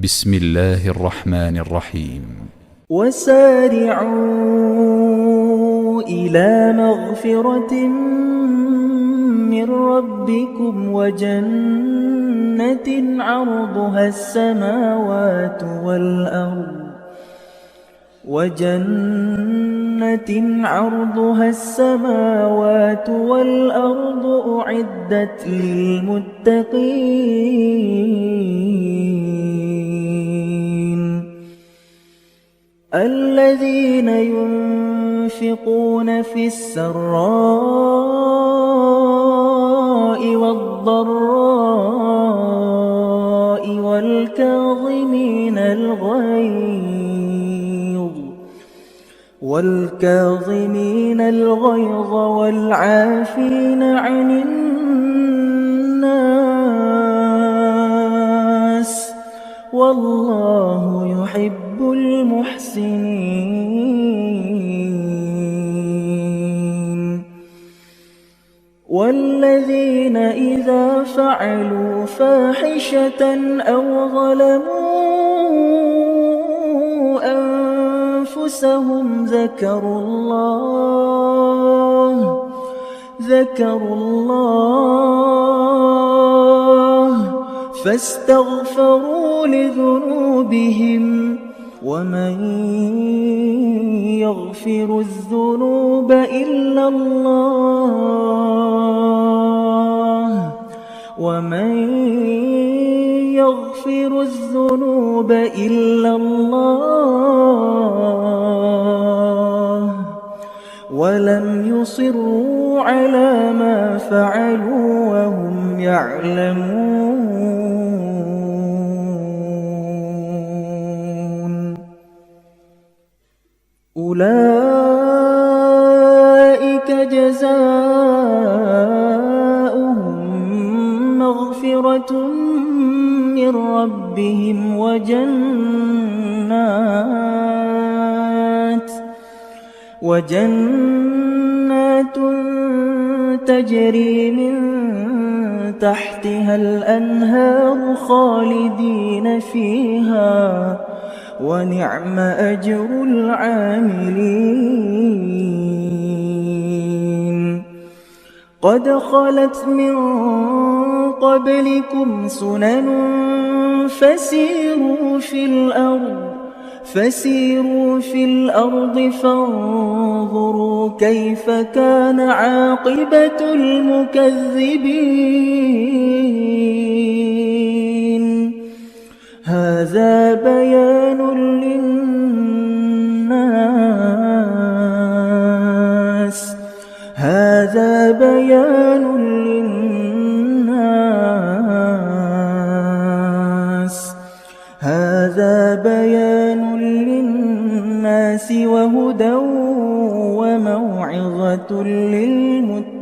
بسم الله الرحمن الرحيم. وسارعوا إلى مغفرة من ربكم وجنة عرضها السماوات والأرض أعدت للمتقين الذين ينفقون في السراء والضراء والكاظمين الغيظ والعافين عن الناس والله يحب المحسنين والذين إذا فعلوا فاحشة أو ظلموا أنفسهم ذكروا الله فاستغفروا لذنوبهم ومن يغفر الذنوب إلا الله ولم يصروا على ما فعلوا وهم يعلمون أولئك جزاؤهم مغفرة من ربهم وجنات تجري من تحتها الأنهار خالدين فيها ونعم أجر العاملين قد خلت من قبلكم سنن فسيروا في الأرض فانظروا كيف كان عاقبة المكذبين هذا بيان للناس وهدى وموعظة للمتقين.